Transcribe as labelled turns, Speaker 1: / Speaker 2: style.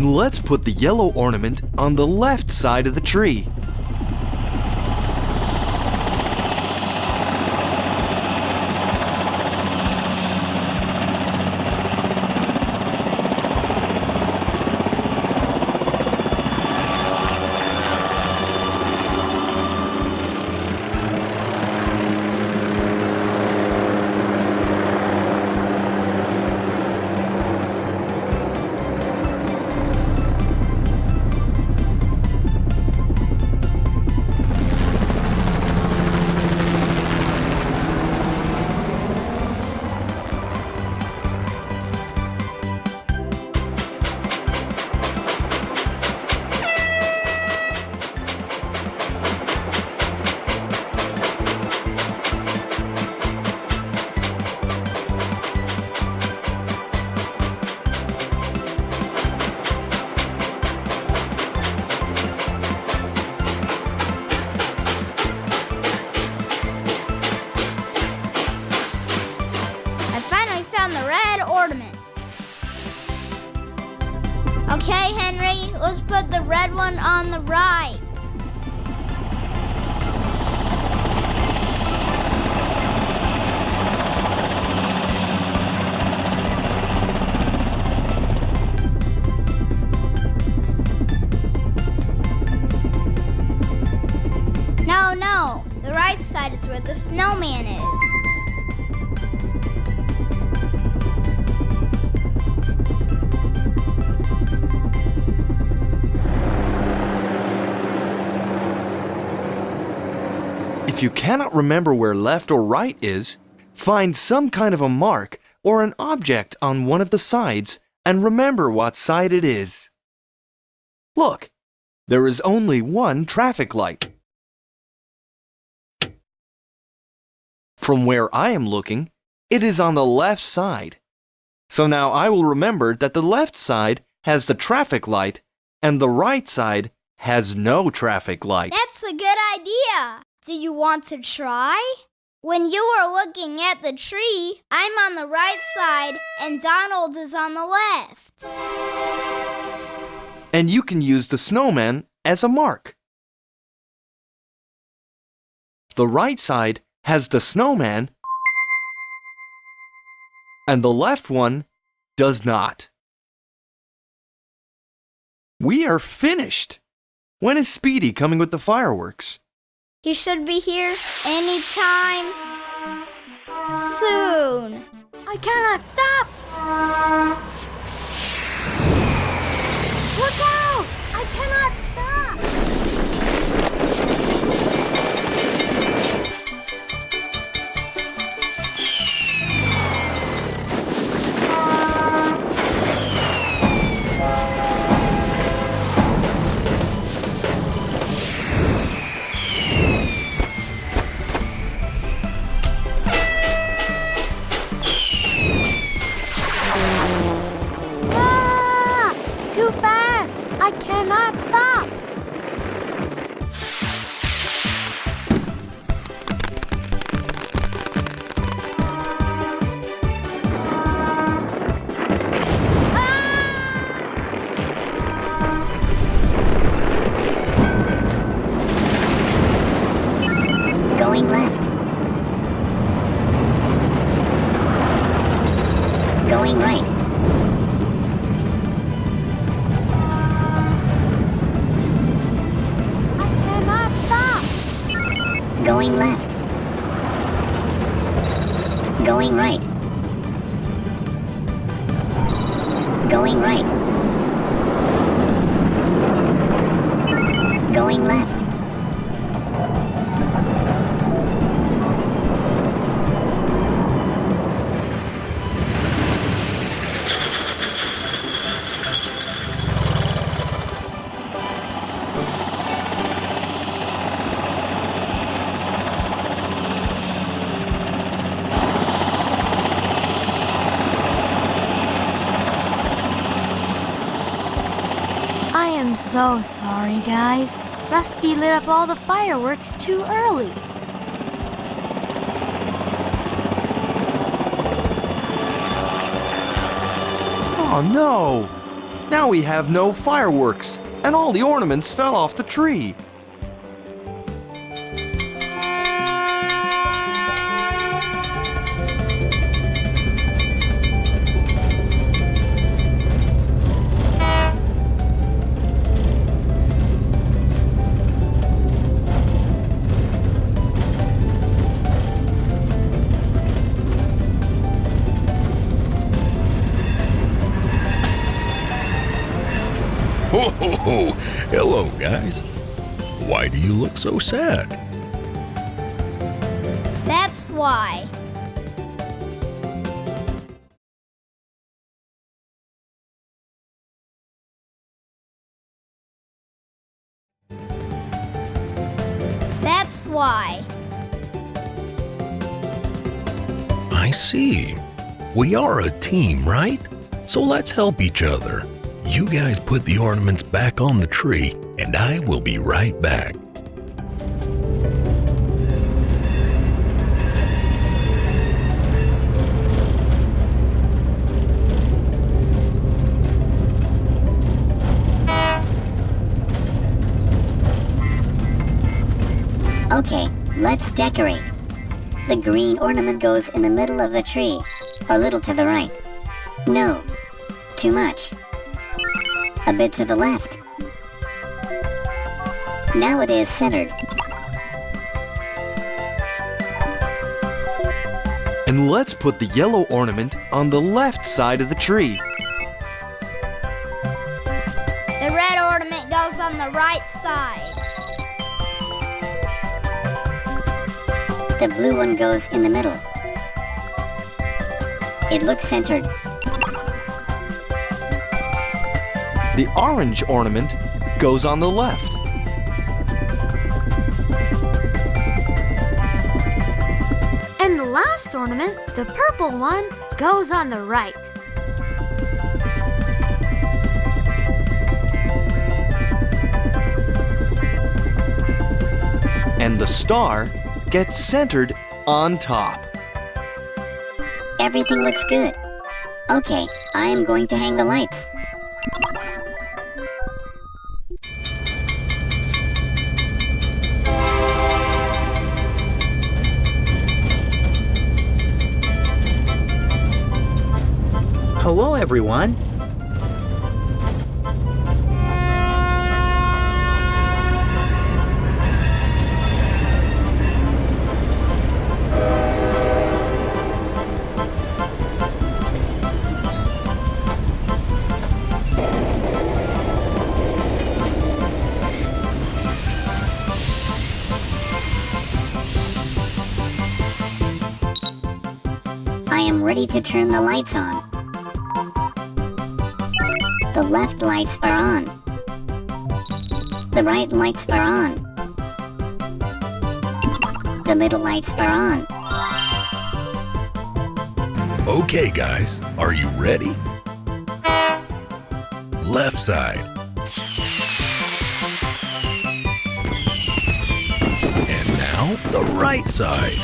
Speaker 1: And let's put the yellow ornament on the left side of the tree.
Speaker 2: Okay, Henry, let's put the red one on the right. No, the right side is where the snowman is.
Speaker 1: If you cannot remember where left or right is, find some kind of a mark or an object on one of the sides and remember what side it is. Look, there is only one traffic light. From where I am looking, it is on the left side. So now I will remember that the left side has the traffic light and the right side has no traffic light.
Speaker 2: That's a good idea. Do you want to try? When you are looking at the tree, I'm on the right side and Donald is on the left.
Speaker 1: And you can use the snowman as a mark. The right side has the snowman and the left one does not. We are finished. When is Speedy coming with the fireworks?
Speaker 2: He should be here anytime soon.
Speaker 3: I cannot stop! Look out! I cannot stop! Too fast! I cannot stop!
Speaker 4: Going left. Going right. Going left. Going right. Going right. Going left.
Speaker 3: I'm so sorry, guys. Rusty lit up all the fireworks too early.
Speaker 1: Oh no! Now we have no fireworks, and all the ornaments fell off the tree.
Speaker 5: Ho, ho, ho. Hello, guys. Why do you look so sad?
Speaker 2: That's why. That's why.
Speaker 5: I see. We are a team, right? So let's help each other. You guys put the ornaments back on the tree, and I will be right back.
Speaker 4: Okay, let's decorate. The green ornament goes in the middle of the tree, a little to the right. No, too much. A bit to the left. Now it is centered.
Speaker 1: And let's put the yellow ornament on the left side of the tree.
Speaker 2: The red ornament goes on the right side.
Speaker 4: The blue one goes in the middle. It looks centered.
Speaker 1: The orange ornament goes on the left.
Speaker 3: And the last ornament, the purple one, goes on the right.
Speaker 1: And the star gets centered on top.
Speaker 4: Everything looks good. Okay, I am going to hang the lights.
Speaker 6: Hello, everyone.
Speaker 4: I am ready to turn the lights on. The left lights are on. The right lights are on. The middle lights are on.
Speaker 5: Okay, guys, are you ready? Left side. And now the right side.